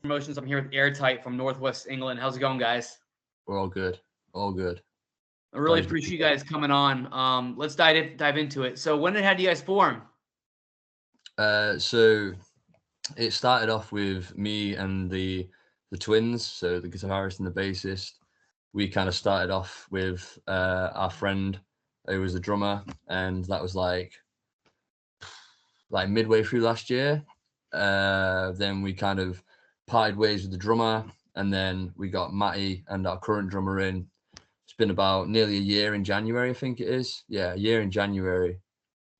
Promotions. I'm here with Airtight from Northwest England. How's it going, guys? We're all good. All good. I really appreciate you guys coming on. Let's dive into it. So when had you guys form? So it started off with me and the twins, so the guitarist and the bassist. We kind of started off with our friend who was the drummer, and that was like midway through last year. Then we kind of parted ways with the drummer, and then we got Matty and our current drummer in. It's been about nearly a year in January, I think it is. Yeah, a year in January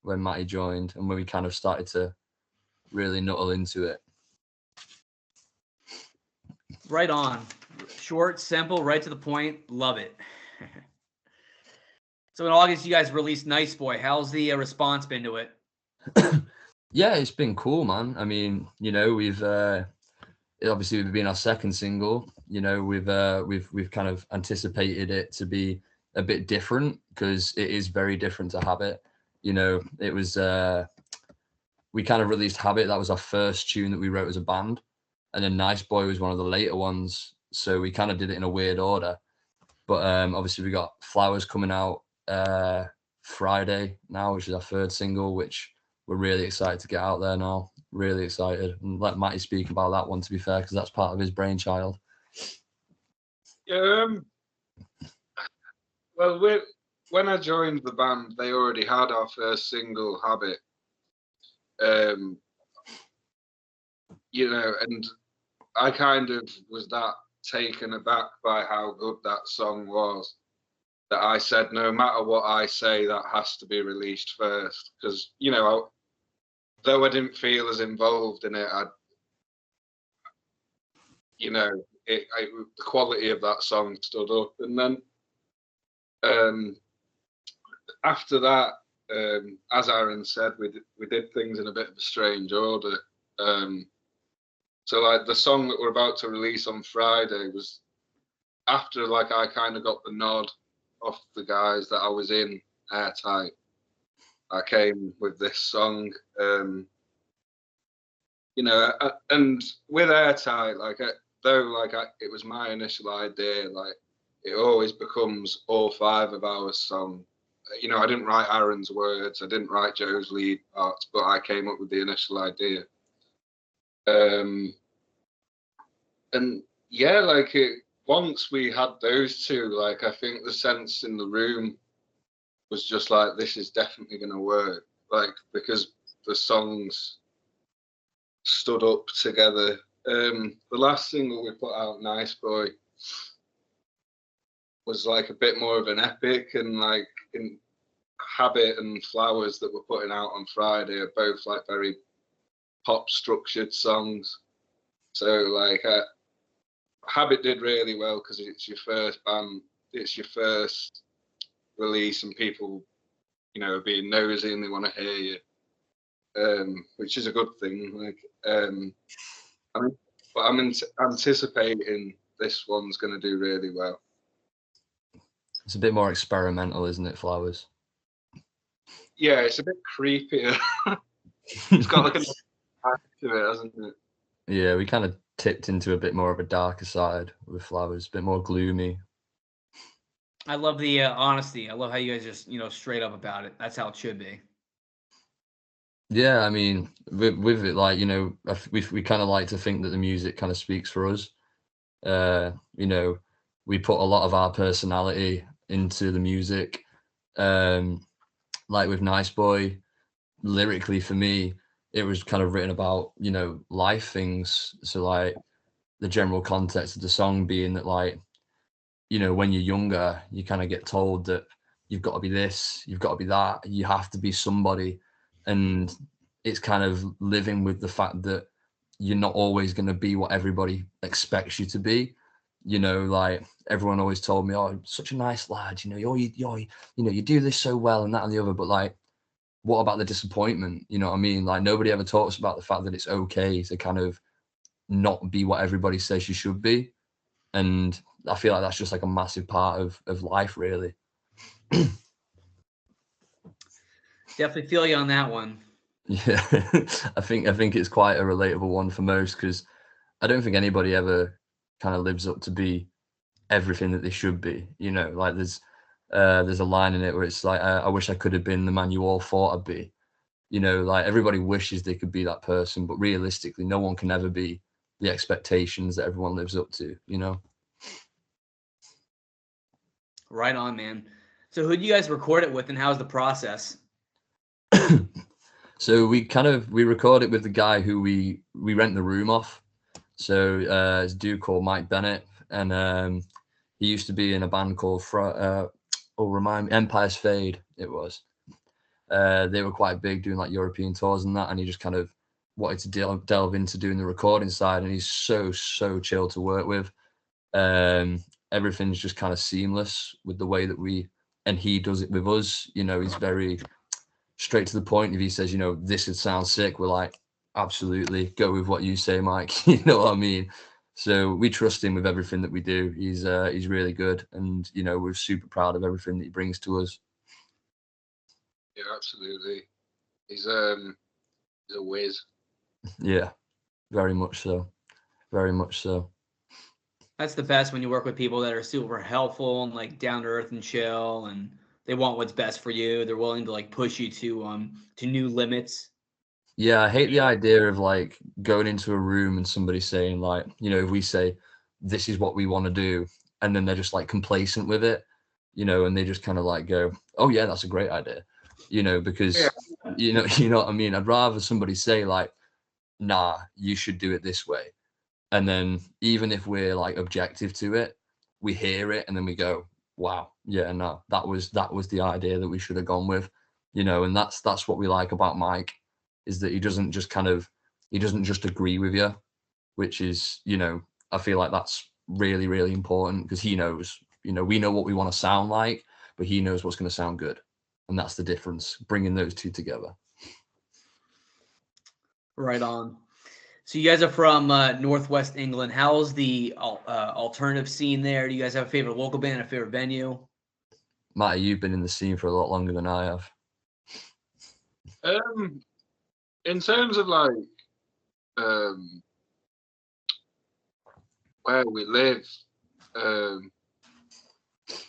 when Matty joined, and when we kind of started to really nuddle into it. Right on. Short, simple, right to the point. Love it. So in August, you guys released Nice Boy. How's the response been to it? Yeah, it's been cool, man. I mean, we've obviously we've been our second single. We've kind of anticipated it to be a bit different because it is very different to Habit. It was we kind of released Habit. That was our first tune that we wrote as a band, and then Nice Boy was one of the later ones. So we kind of did it in a weird order. But obviously we got Flowers coming out Friday now, which is our third single, which we're really excited to get out there now. Really excited, and let Matty speak about that one, to be fair, because that's part of his brainchild. Well, when I joined the band, they already had our first single, Habit. And I kind of was that taken aback by how good that song was, that I said, no matter what I say, that has to be released first. Because, though I didn't feel as involved in it, the quality of that song stood up. And then after that, as Aaron said, we did things in a bit of a strange order. So like the song that we're about to release on Friday was after I kind of got the nod off the guys that I was in Airtight. I came with this song, and with Airtight, it was my initial idea. Like it always becomes all five of our song. I didn't write Aaron's words, I didn't write Joe's lead parts, but I came up with the initial idea. And yeah, once we had those two, I think the sense in the room was just like, this is definitely going to work, because the songs stood up together. The last single we put out, Nice Boy, was a bit more of an epic, and in Habit and Flowers that we're putting out on Friday are both very pop structured songs. So Habit did really well because it's your first band, it's your first release, and people are being nosy and they want to hear you, which is a good thing. But I'm anticipating this one's going to do really well. It's a bit more experimental, isn't it, Flowers? Yeah, it's a bit creepier. It's got a back to it, hasn't it? Yeah, we kind of tipped into a bit more of a darker side with Flowers, a bit more gloomy. I love the honesty. I love how you guys just straight up about it. That's how it should be. Yeah, I mean, with it, we kind of like to think that the music kind of speaks for us. We put a lot of our personality into the music. Like with Nice Boy, lyrically for me, it was kind of written about, life things. So the general context of the song being that when you're younger, you kind of get told that you've got to be this, you've got to be that, you have to be somebody. And it's kind of living with the fact that you're not always going to be what everybody expects you to be. Everyone always told me, oh, such a nice lad, you do this so well and that and the other. But what about the disappointment? You know what I mean? Nobody ever talks about the fact that it's okay to kind of not be what everybody says you should be. And I feel like that's just a massive part of life, really. Definitely feel you on that one. Yeah, I think it's quite a relatable one for most, because I don't think anybody ever kind of lives up to be everything that they should be. You know, like there's a line in it where it's like, I wish I could have been the man you all thought I'd be. You know, like everybody wishes they could be that person, but realistically, no one can ever be the expectations that everyone lives up to, you know? Right on, man. So who do you guys record it with, and how's the process? So we record it with the guy who we rent the room off. So it's a dude called Mike Bennett, and he used to be in a band called Empire's Fade. It was. They were quite big doing like European tours and that, and he just kind of wanted to delve into doing the recording side, and he's so chill to work with. Everything's just kind of seamless with the way that he does it with us. You know, he's very straight to the point. If he says, you know, this would sound sick, we're like, absolutely, go with what you say, Mike. You know what I mean? So we trust him with everything that we do. He's really good, and you know, we're super proud of everything that he brings to us. Yeah, absolutely. He's a whiz. Yeah, very much so. Very much so. That's the best, when you work with people that are super helpful and like down to earth and chill, and they want what's best for you. They're willing to like push you to new limits. Yeah, I hate the idea of like going into a room and somebody saying like, you know, if we say this is what we want to do, and then they're just like complacent with it, you know, and they just kind of like go, oh yeah, that's a great idea, you know, because you know what I mean. I'd rather somebody say like, nah, you should do it this way, and then even if we're like objective to it, we hear it and then we go, wow, yeah, no, that was the idea that we should have gone with, you know. And that's what we like about Mike, is that he doesn't just agree with you, which is, you know, I feel like that's really important, because he knows, you know, we know what we want to sound like, but he knows what's going to sound good, and that's the difference, bringing those two together. Right on. So you guys are from Northwest England. How's the alternative scene there? Do you guys have a favorite local band, a favorite venue? Matty, you've been in the scene for a lot longer than I have. In terms of like where we live, we're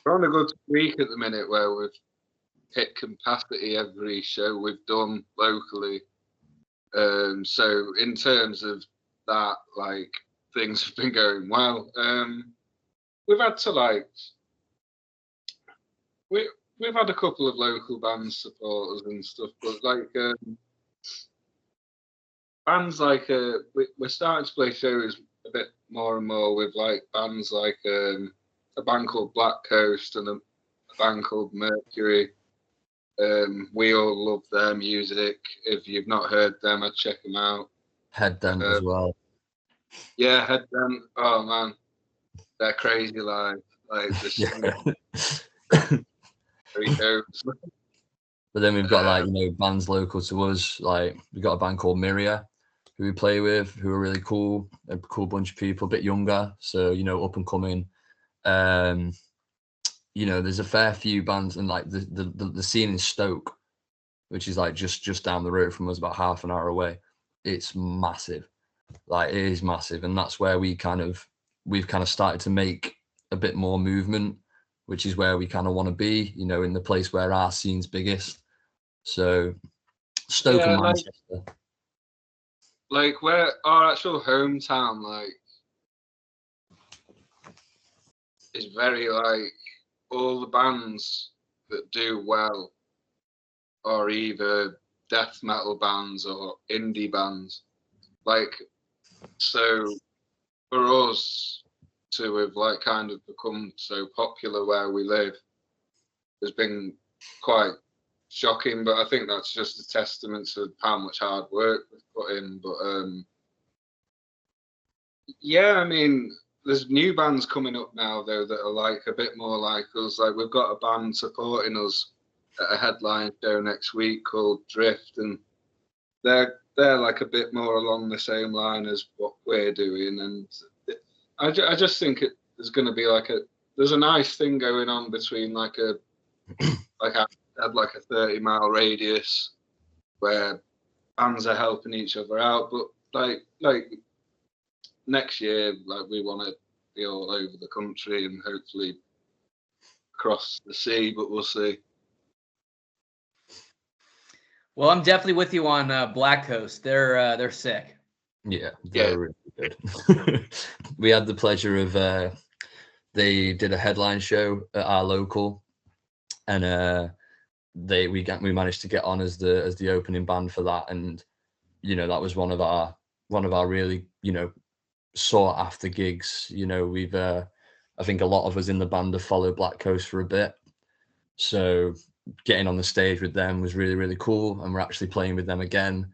on a good streak at the minute where we've hit capacity every show we've done locally. So in terms of that, like, things have been going well. We've had to like we've had a couple of local bands support us and stuff, but like bands like we're starting to play shows a bit more and more with like bands like a band called Black Coast and a band called Mercury. We all love their music. If you've not heard them, I'd check them out. Head Dent as well. Yeah, Head Dent. Oh man, they're crazy live. Like this. But then we've got like, you know, bands local to us. Like we've got a band called Myria, who we play with, who are really cool. A cool bunch of people, a bit younger, so you know, up and coming. You know, there's a fair few bands, and like the scene in Stoke, which is like just down the road from us, about half an hour away. It's massive. Like it is massive, and that's where we've kind of started to make a bit more movement, which is where we kind of want to be, you know, in the place where our scene's biggest. So Stoke and Manchester. Like where our actual hometown, like, is very like all the bands that do well are either death metal bands or indie bands. Like, so for us to have like kind of become so popular where we live has been quite shocking, but I think that's just a testament to how much hard work we've put in. But yeah, I mean, there's new bands coming up now though that are like a bit more like us. Like we've got a band supporting us at a headline show next week called Drift, and they're like a bit more along the same line as what we're doing. And I just think there's going to be like there's a nice thing going on between like I had like a 30-mile radius where bands are helping each other out, but like next year, like we want to be all over the country and hopefully across the sea, but we'll see. Well, I'm definitely with you on Black Coast. They're sick. Yeah, they're really good. We had the pleasure of they did a headline show at our local, and we managed to get on as the opening band for that, and that was one of our really sought after gigs. We've I think a lot of us in the band have followed Black Coast for a bit, so getting on the stage with them was really, really cool, and we're actually playing with them again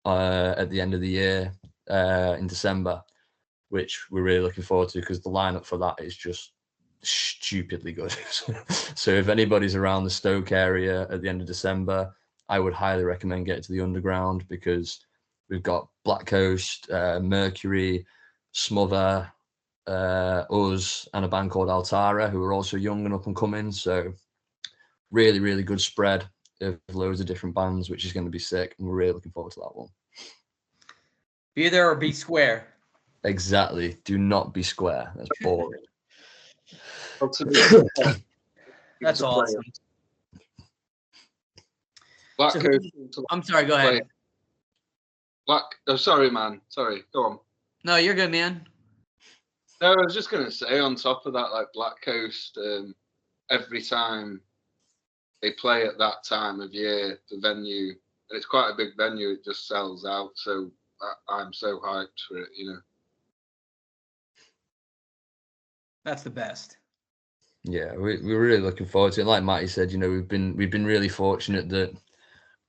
at the end of the year in December, which we're really looking forward to because the lineup for that is just stupidly good. So if anybody's around the Stoke area at the end of December, I would highly recommend getting to the Underground, because we've got Black Coast, Mercury, Smother, us, and a band called Altara, who are also young and up and coming. So really, really good spread of loads of different bands, which is going to be sick, and we're really looking forward to that one. Be there or be square. Exactly. Do not be square. That's boring. That's awesome. Black Coast. I'm sorry, go ahead. Oh, sorry, man. Sorry, go on. No, you're good, man. No, I was just going to say, on top of that, like Black Coast, every time they play at that time of year, the venue, and it's quite a big venue, it just sells out. So I'm so hyped for it, That's the best. Yeah, we're really looking forward to it. Like Matty said, we've been really fortunate that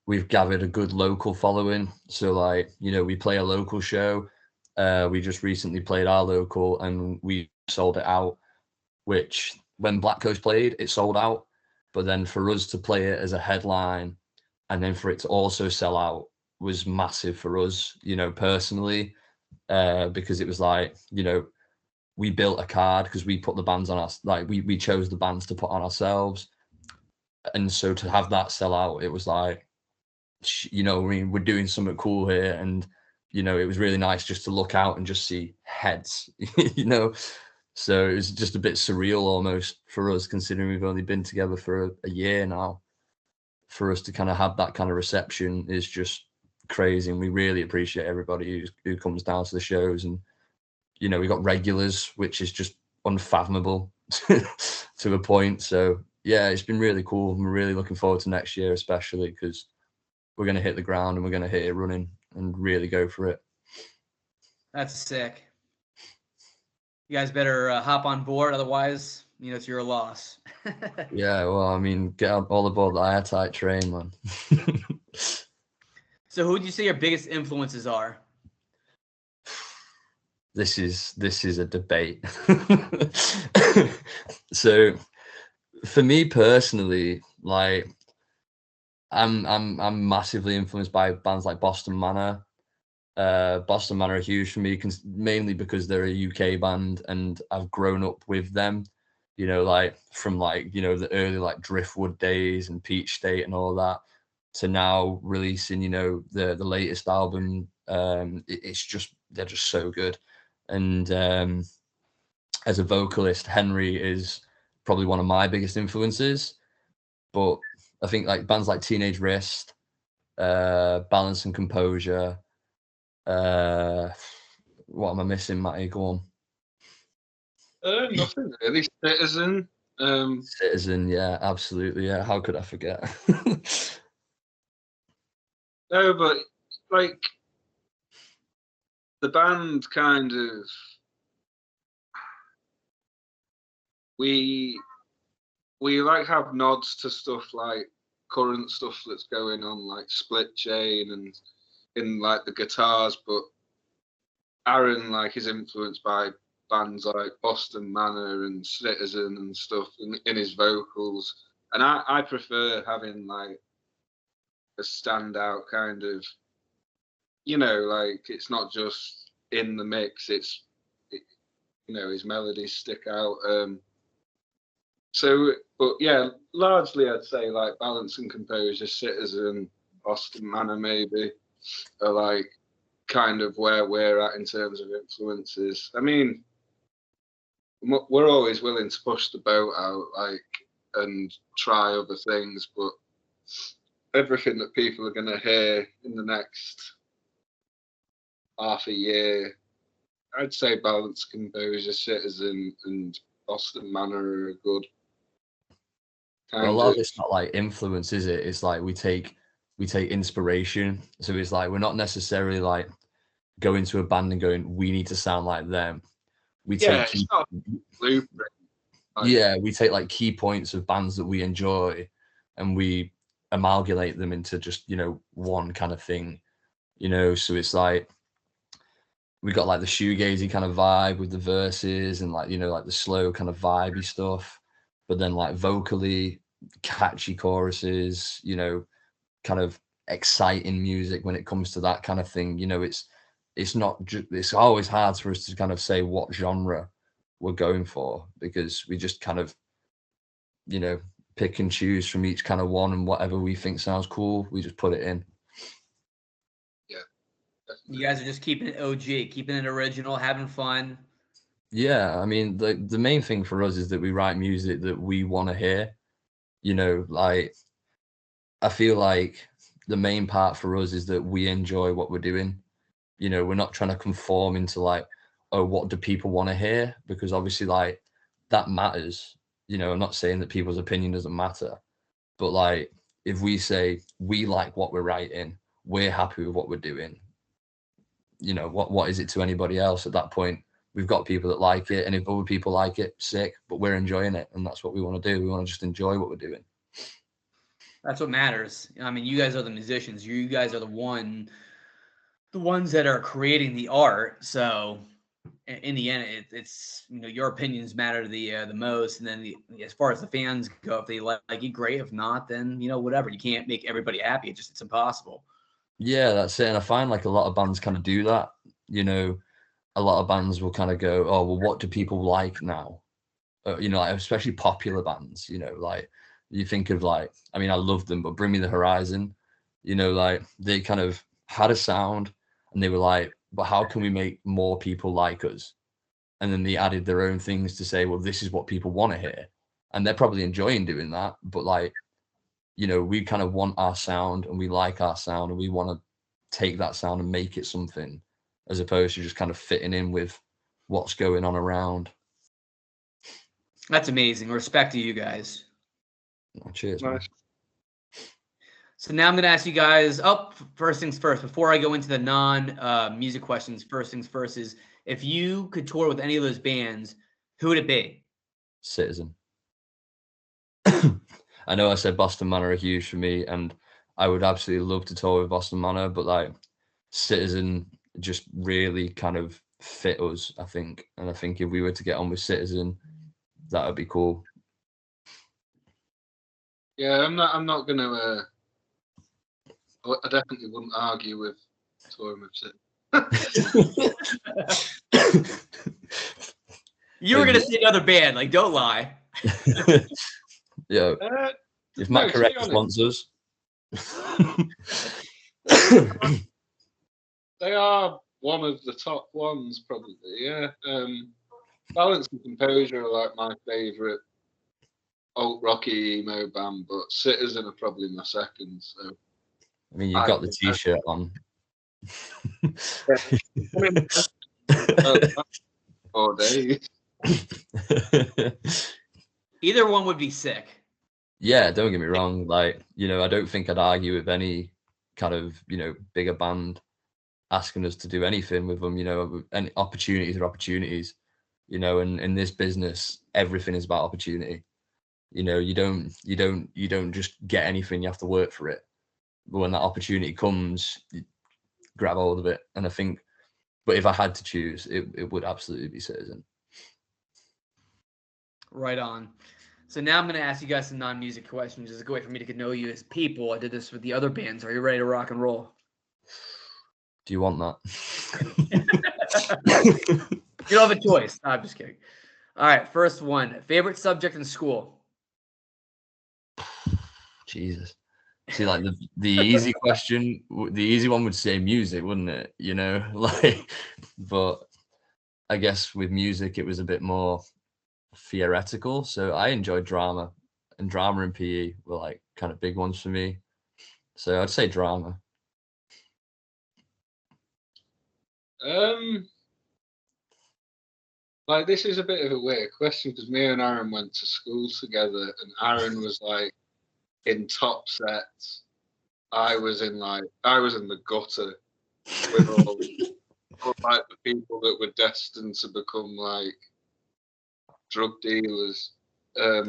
we've gathered a good local following. So we play a local show. We just recently played our local and we sold it out, which when Black Coast played, it sold out. But then for us to play it as a headline and then for it to also sell out was massive for us, personally, because it was we built a card because we put the bands on us, we chose the bands to put on ourselves. And so to have that sell out, it was we're doing something cool here. And, it was really nice just to look out and just see heads, So it was just a bit surreal almost for us, considering we've only been together for a year now. For us to kind of have that kind of reception is just crazy. And we really appreciate everybody who comes down to the shows. And, we got regulars, which is just unfathomable to a point. So yeah, it's been really cool. I'm really looking forward to next year, especially because we're going to hit the ground and we're going to hit it running and really go for it. That's sick. You guys better hop on board, otherwise, it's your loss. Yeah, well, I mean, get all aboard the Airtight train, man. So, who would you say your biggest influences are? This is a debate. So, for me personally, I'm massively influenced by bands like Boston Manor. Boston Manor are huge for me, mainly because they're a UK band and I've grown up with them. From the early Driftwood days and Peach State and all that, to now releasing the latest album. It's just, they're just so good. And as a vocalist, Henry is probably one of my biggest influences. But I think bands like Teenage Wrist, Balance and Composure. What am I missing, Matty? Go on. Nothing really. Citizen. Citizen, yeah, absolutely, yeah. How could I forget? No, but the band kind of we have nods to stuff like current stuff that's going on, like Split Chain and in the guitars, but Aaron is influenced by bands like Boston Manor and Citizen and stuff in his vocals, and I prefer having a standout kind of, it's not just in the mix, his melodies stick out. But yeah, largely I'd say Balance and Composure, Citizen, Boston Manor maybe are kind of where we're at in terms of influences. I mean, we're always willing to push the boat out, like, and try other things, but everything that people are going to hear in the next half a year, I'd say Balance, Composure, Citizen, and Boston Manor are a good kind a lot of it's not like influence, is it? It's like we take inspiration. So it's like we're not necessarily like going to a band and going, we need to sound like them. We take it's not blueprint. Yeah, we take like key points of bands that we enjoy and we amalgamate them into just, you know, one kind of thing, you know. So it's like we got like the shoegazy kind of vibe with the verses and like, you know, like the slow kind of vibey stuff, but then like vocally catchy choruses, you know, kind of exciting music when it comes to that kind of thing. You know, it's not just, it's always hard for us to kind of say what genre we're going for, because we just kind of, you know, pick and choose from each kind of one, and whatever we think sounds cool, we just put it in. Yeah. You guys are just keeping it OG, keeping it original, having fun. Yeah, I mean, the main thing for us is that we write music that we want to hear. You know, like, I feel like the main part for us is that we enjoy what we're doing. You know, we're not trying to conform into like, oh, what do people want to hear? Because obviously, like, that matters. You know, I'm not saying that people's opinion doesn't matter, but like, if we say we like what we're writing, we're happy with what we're doing, you know, what is it to anybody else at that point? We've got people that like it, and if other people like it, sick, but we're enjoying it, and that's what we want to do. We want to just enjoy what we're doing. That's what matters. I mean, you guys are the musicians. You guys are the ones that are creating the art. So in the end, it's, you know, your opinions matter the most. And then as far as the fans go, if they like it, great. If not, then, you know, whatever. You can't make everybody happy. It's impossible. Yeah, that's it. And I find like a lot of bands kind of do that. You know, a lot of bands will kind of go, oh, well, what do people like now? You know, like, especially popular bands, you know, like you think of like, I mean, I love them, but Bring Me the Horizon, you know, like they kind of had a sound and they were like, but how can we make more people like us? And then they added their own things to say, well, this is what people want to hear. And they're probably enjoying doing that. But like, you know, we kind of want our sound and we like our sound and we want to take that sound and make it something, as opposed to just kind of fitting in with what's going on around. That's amazing. Respect to you guys. Oh, cheers, Nice. man. So now I'm going to ask you guys, first things first, before I go into the non-music questions, first things first is, if you could tour with any of those bands, who would it be? Citizen. I know I said Boston Manor are huge for me, and I would absolutely love to tour with Boston Manor, but like Citizen just really kind of fit us, I think. And I think if we were to get on with Citizen, that would be cool. Yeah, I'm not gonna. I definitely wouldn't argue with touring with Citizen. You were going to say another band, like, don't lie. Yeah. If Matt Correct sponsors. They are one of the top ones, probably. Yeah. Balance and Composure are like my favourite alt rocky emo band, but Citizen are probably my second. So I mean, you've got the T-shirt on. 4 days. Either one would be sick. Yeah, don't get me wrong. Like, you know, I don't think I'd argue with any kind of, you know, bigger band asking us to do anything with them. You know, and opportunities are opportunities. You know, and in this business, everything is about opportunity. You know, you don't just get anything. You have to work for it. But when that opportunity comes, you grab hold of it. And I think, but if I had to choose, it would absolutely be Citizen. Right on. So now I'm going to ask you guys some non-music questions. It's a good way for me to get to know you as people. I did this with the other bands. Are you ready to rock and roll? Do you want that? You don't have a choice. No, I'm just kidding. All right, first one. Favorite subject in school? Jesus. See, like the easy question, the easy one would say music, wouldn't it? You know, like, but I guess with music it was a bit more theoretical. So I enjoyed drama, and drama and PE were like kind of big ones for me. So I'd say drama. Like this is a bit of a weird question because me and Aaron went to school together, and Aaron was like in top sets. I was in the gutter with all like the people that were destined to become like drug dealers. A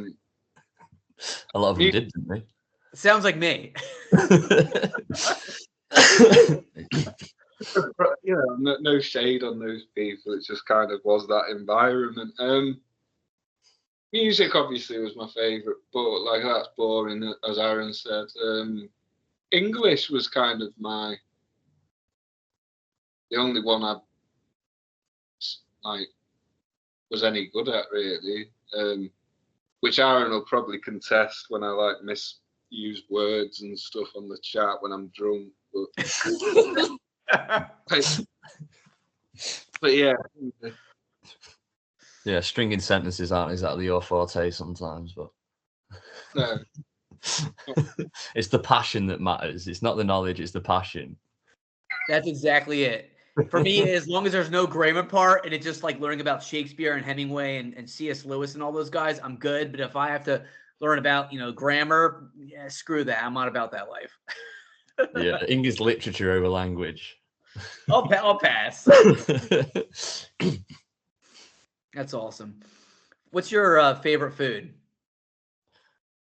lot of them did, didn't they? Sounds like me. You know, no shade on those people. It just kind of was that environment. Music obviously was my favourite, but like that's boring, as Aaron said. English was kind of the only one I like was any good at really. Which Aaron will probably contest when I like misuse words and stuff on the chat when I'm drunk. But yeah. Yeah, stringing sentences aren't exactly your forte sometimes, but No. It's the passion that matters. It's not the knowledge, it's the passion. That's exactly it. For me, as long as there's no grammar part and it's just like learning about Shakespeare and Hemingway and C.S. Lewis and all those guys, I'm good. But if I have to learn about, grammar, yeah, screw that. I'm not about that life. Yeah, English literature over language. I'll pass. That's awesome. What's your favorite food?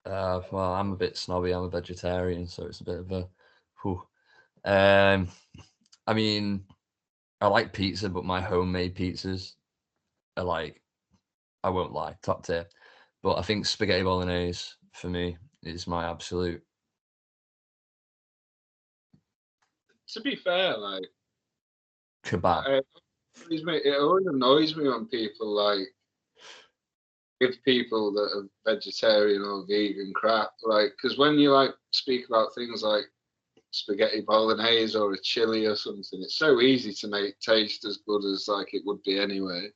Well, I'm a bit snobby. I'm a vegetarian, so it's a bit of a. I mean, I like pizza, but my homemade pizzas are like, I won't lie, top tier. But I think spaghetti bolognese for me is my absolute. To be fair, like Kebab. it always annoys me when people like give people that are vegetarian or vegan crap, like because when you like speak about things like spaghetti bolognese or a chili or something, it's so easy to make taste as good as like it would be anyway.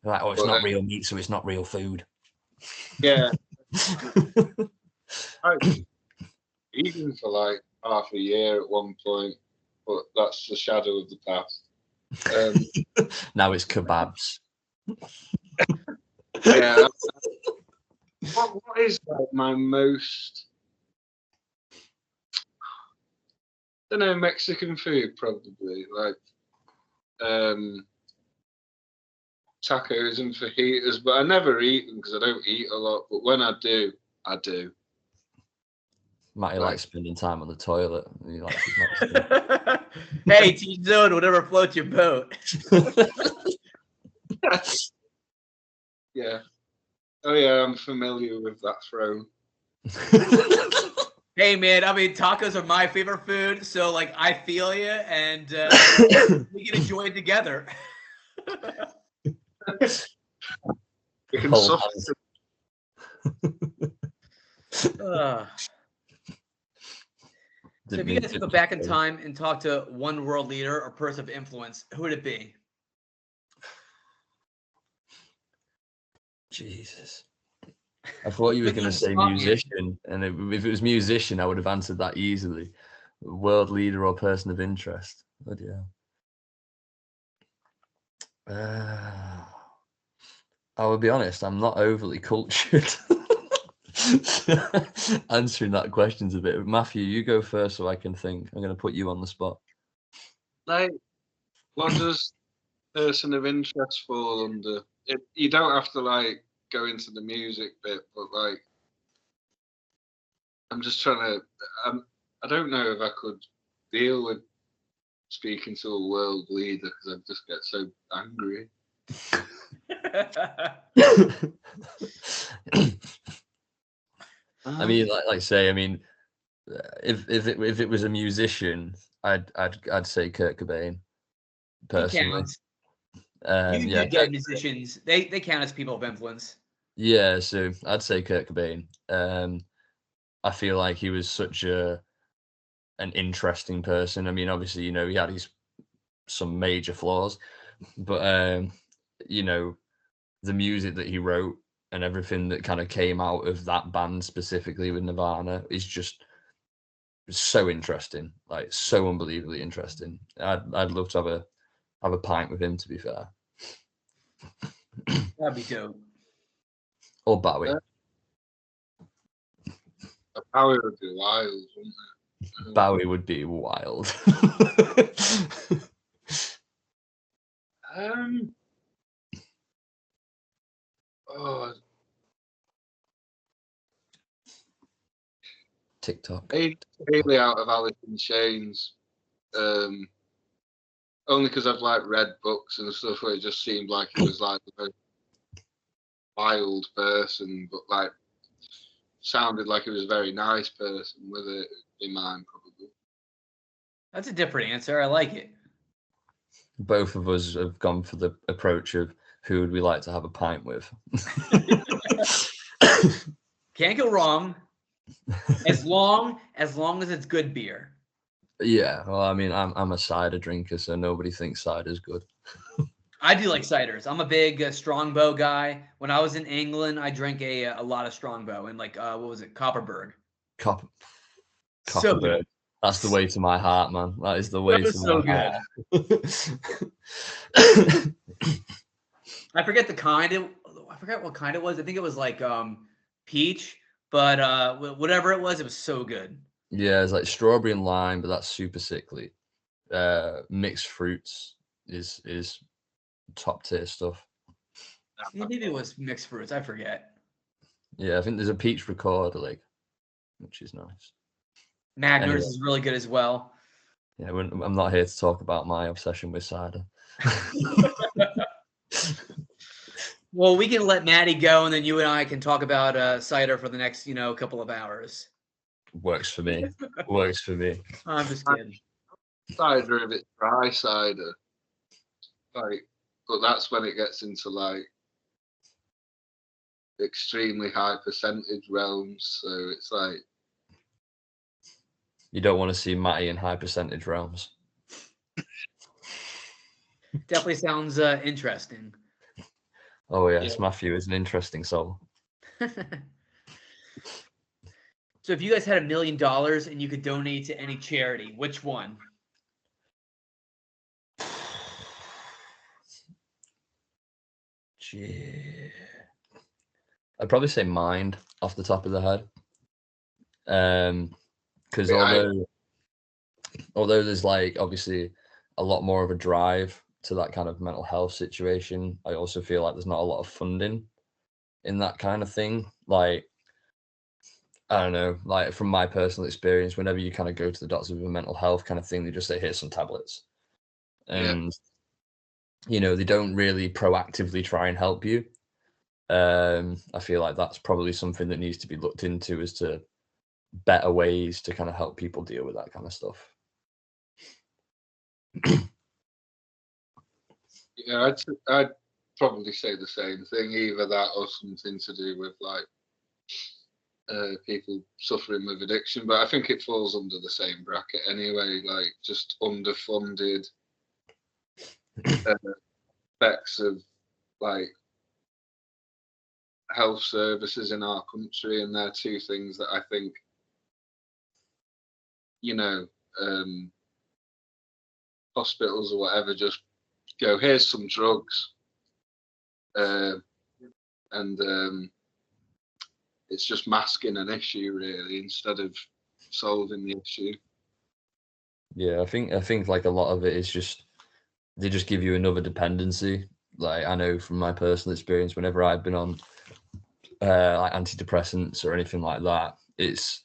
Like, oh, it's not real meat, so it's not real food. Yeah. I was eating for like half a year at one point, but that's the shadow of the past. Now it's kebabs. Yeah. What is like my most? I don't know, Mexican food probably like tacos and fajitas, but I never eat them because I don't eat a lot. But when I do, I do. Matty likes spending time on the toilet. He likes Hey, T-Zone, whatever floats your boat. Yeah. Oh yeah, I'm familiar with that throne. Hey man, I mean tacos are my favorite food, so like I feel you, and we can enjoy it together. We can suffer. So if you guys could go back in time and talk to one world leader or person of influence, who would it be? Jesus. I thought you were going to say musician, and if it was musician, I would have answered that easily. World leader or person of interest. Bloody hell. I will be honest, I'm not overly cultured. Answering that question's a bit. Matthew, you go first so I can think. I'm going to put you on the spot. Like, what does person of interest fall under? You don't have to like go into the music bit, but like, I'm just trying to. I don't know if I could deal with speaking to a world leader because I just get so angry. I mean, like say, I mean, if it was a musician, I'd say Kurt Cobain. Personally, you get musicians. They count as people of influence. Yeah, so I'd say Kurt Cobain. I feel like he was such a an interesting person. I mean, obviously, you know, he had some major flaws, but you know, the music that he wrote and everything that kind of came out of that band specifically with Nirvana is just so interesting, like so unbelievably interesting. I'd love to have a pint with him, to be fair. That'd be dope. Or Bowie. Bowie would be wild, wouldn't it? Bowie would be wild. Oh, TikTok. Really out of Alice in Chains. Only because I've like read books and stuff where it just seemed like he was like a wild person, but like sounded like he was a very nice person with it in mind, probably. That's a different answer. I like it. Both of us have gone for the approach of who would we like to have a pint with. Can't go wrong. As long as it's good beer. Yeah, well, I mean, I'm a cider drinker, so nobody thinks cider's good. I do like ciders. I'm a big Strongbow guy. When I was in England, I drank a lot of Strongbow and like what was it, Copperberg. Copperberg. So good. That's the way to my heart, man. That is the way to So my good. I forget the kind. I forgot what kind it was. I think it was like peach, but whatever it was so good. Yeah, it's like strawberry and lime, but that's super sickly. Mixed fruits is top tier stuff. Maybe it was mixed fruits. I forget. Yeah, I think there's a peach recorder, like, which is nice. Magners is really good as well. Yeah, I'm not here to talk about my obsession with cider. Well, we can let Maddie go, and then you and I can talk about cider for the next, couple of hours. Works for me. Works for me. I'm just kidding. Cider, a bit dry cider, like, but that's when it gets into like extremely high percentage realms. So it's like you don't want to see Matty in high percentage realms. Definitely sounds interesting. Oh yes, Matthew is an interesting soul. So if you guys had $1 million and you could donate to any charity, which one? Gee. I'd probably say Mind off the top of the head. Because although there's like obviously a lot more of a drive to that kind of mental health situation, I also feel like there's not a lot of funding in that kind of thing. Like, I don't know, like from my personal experience, whenever you kind of go to the doctors with a mental health kind of thing, they just say, here's some tablets. And, they don't really proactively try and help you. I feel like that's probably something that needs to be looked into as to better ways to kind of help people deal with that kind of stuff. Yeah, I'd probably say the same thing, either that or something to do with like people suffering with addiction, but I think it falls under the same bracket anyway, like just underfunded effects of like health services in our country, and they're two things that I think hospitals or whatever just go, here's some drugs, and it's just masking an issue really instead of solving the issue. Yeah, I think like a lot of it is just they just give you another dependency. Like I know from my personal experience, whenever I've been on like antidepressants or anything like that, it's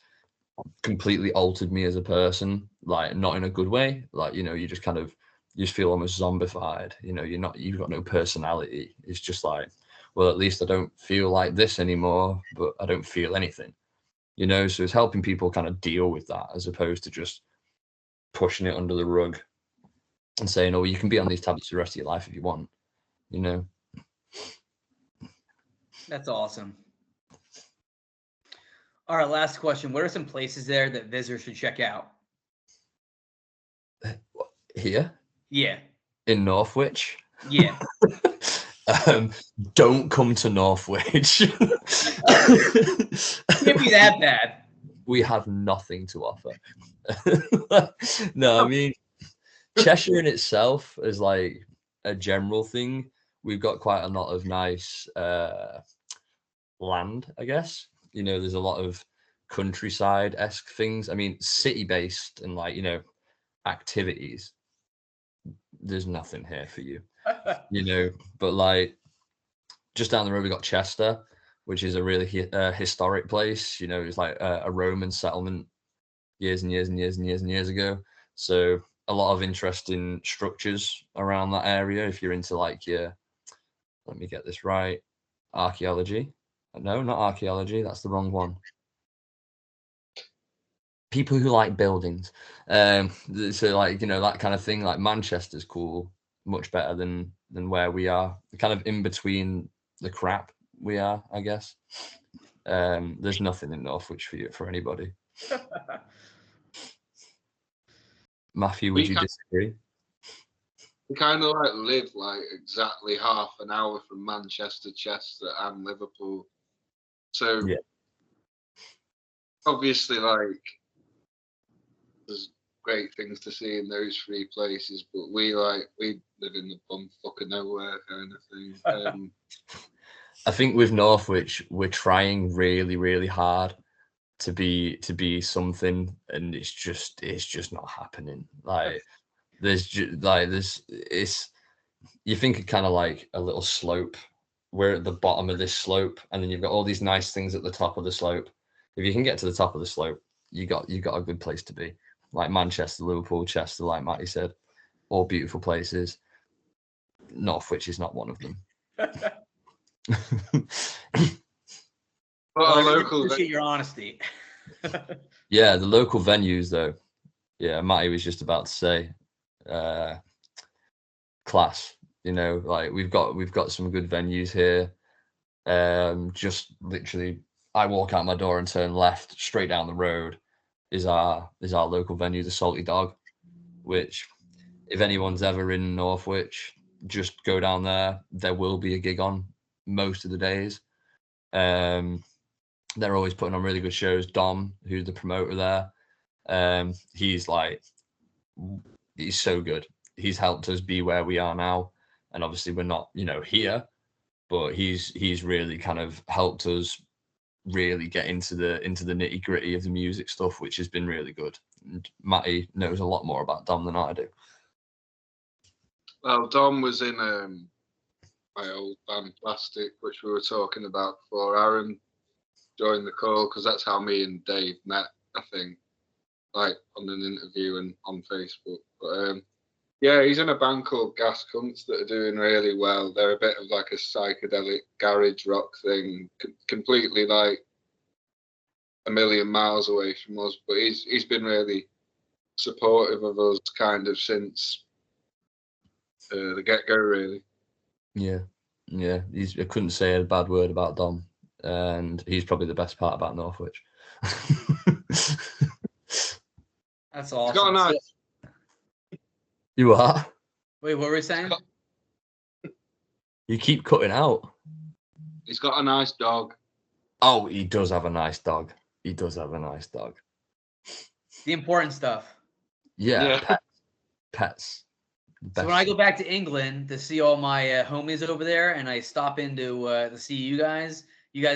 completely altered me as a person. Like not in a good way. Like you just kind of you just feel almost zombified. You've got no personality. It's just like, well, at least I don't feel like this anymore, but I don't feel anything. So it's helping people kind of deal with that as opposed to just pushing it under the rug and saying, oh, you can be on these tablets for the rest of your life if you want, That's awesome. All right, last question. What are some places there that visitors should check out? Here Yeah. in Northwich. Yeah. Don't come to Northwich. Can't be that bad. We have nothing to offer. No, I mean, Cheshire in itself is like a general thing. We've got quite a lot of nice land, I guess. You know, there's a lot of countryside-esque things. I mean, city-based and like, you know, activities. There's nothing here for you, you know. But like, just down the road, we got Chester, which is a really historic place. You know, it's like a Roman settlement years and years and years and years and years ago. So a lot of interesting structures around that area. If you're into like your, let me get this right, archaeology. No, not archaeology. That's the wrong one. People who like buildings. So like, you know, that kind of thing. Like Manchester's cool, much better than where we are. Kind of in between the crap we are, I guess. There's nothing in Northwich for you, for anybody. Matthew, would you disagree? We kind of like live like exactly half an hour from Manchester, Chester, and Liverpool. So yeah, obviously, like, there's great things to see in those three places, but we live in the bumfuck of nowhere kind of thing. I think with Northwich, we're trying really, really hard to be something, and it's just not happening. Like it's, you think of kind of like a little slope. We're at the bottom of this slope, and then you've got all these nice things at the top of the slope. If you can get to the top of the slope, you got a good place to be. Like Manchester, Liverpool, Chester, like Matty said, all beautiful places. Northwich is not one of them. Well, I really appreciate your honesty. Yeah, the local venues though. Yeah, Matty was just about to say, class. You know, like we've got some good venues here. Just literally, I walk out my door and turn left, straight down the road is our local venue, the Salty Dog. Which, if anyone's ever in Northwich, just go down there. There will be a gig on most of the days. They're always putting on really good shows. Dom, who's the promoter there, he's so good. He's helped us be where we are now, and obviously we're not, you know, here, but he's really kind of helped us really get into the nitty gritty of the music stuff, which has been really good. And Matty knows a lot more about Dom than I do. Well, Dom was in my old band Plastic, which we were talking about before Aaron joined the call, because that's how me and Dave met, I think, like on an interview and on Facebook. But yeah, he's in a band called Gas Cunts that are doing really well. They're a bit of like a psychedelic garage rock thing, completely like a million miles away from us. But he's been really supportive of us kind of since the get-go, really. Yeah. I couldn't say a bad word about Dom, and he's probably the best part about Northwich. That's awesome. He's got a nice... You are? Wait, what were we saying? You keep cutting out. He's got a nice dog. Oh, he does have a nice dog. He does have a nice dog. The important stuff. Yeah. Pets. So when I go back to England to see all my homies over there, and I stop in to see you guys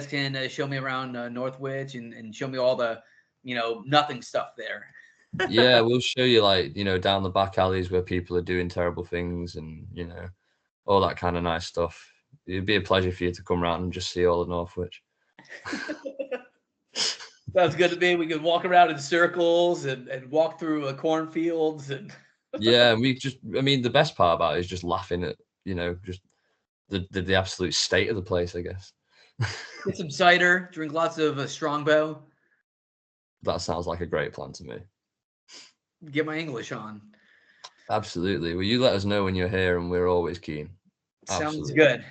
can show me around Northwich and show me all the, you know, nothing stuff there. Yeah, we'll show you, like, you know, down the back alleys where people are doing terrible things and, you know, all that kind of nice stuff. It'd be a pleasure for you to come around and just see all of Northwich. Sounds good to me. We can walk around in circles and walk through cornfields and. Yeah, and I mean, the best part about it is just laughing at, you know, just the absolute state of the place, I guess. Get some cider, drink lots of Strongbow. That sounds like a great plan to me. Get my English on. Absolutely. Well, you let us know when you're here, and we're always keen. Absolutely. Sounds good.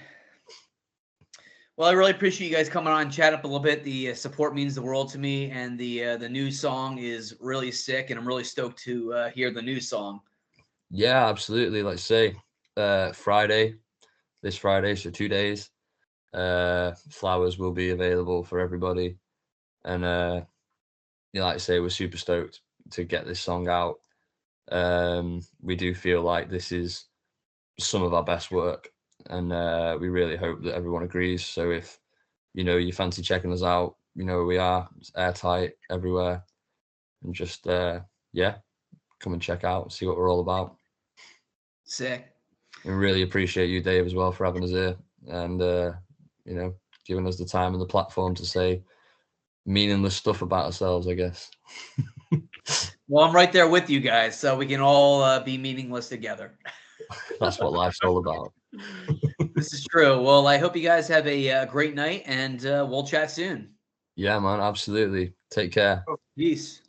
Well, I really appreciate you guys coming on and chat up a little bit. The support means the world to me, and the new song is really sick, and I'm really stoked to hear the new song. Yeah, absolutely. Like say, Friday, this Friday, so 2 days. Flowers will be available for everybody, and like I say, we're super stoked to get this song out. We do feel like this is some of our best work, and we really hope that everyone agrees. So if you fancy checking us out, we are. It's Airtight everywhere, and just yeah, come and check out, see what we're all about. Sick. And really appreciate you, Dave, as well, for having us here and giving us the time and the platform to say meaningless stuff about ourselves, I guess. Well, I'm right there with you guys, so we can all be meaningless together. That's what life's all about. This is true. Well, I hope you guys have a great night, and we'll chat soon. Yeah, man, absolutely. Take care. Peace.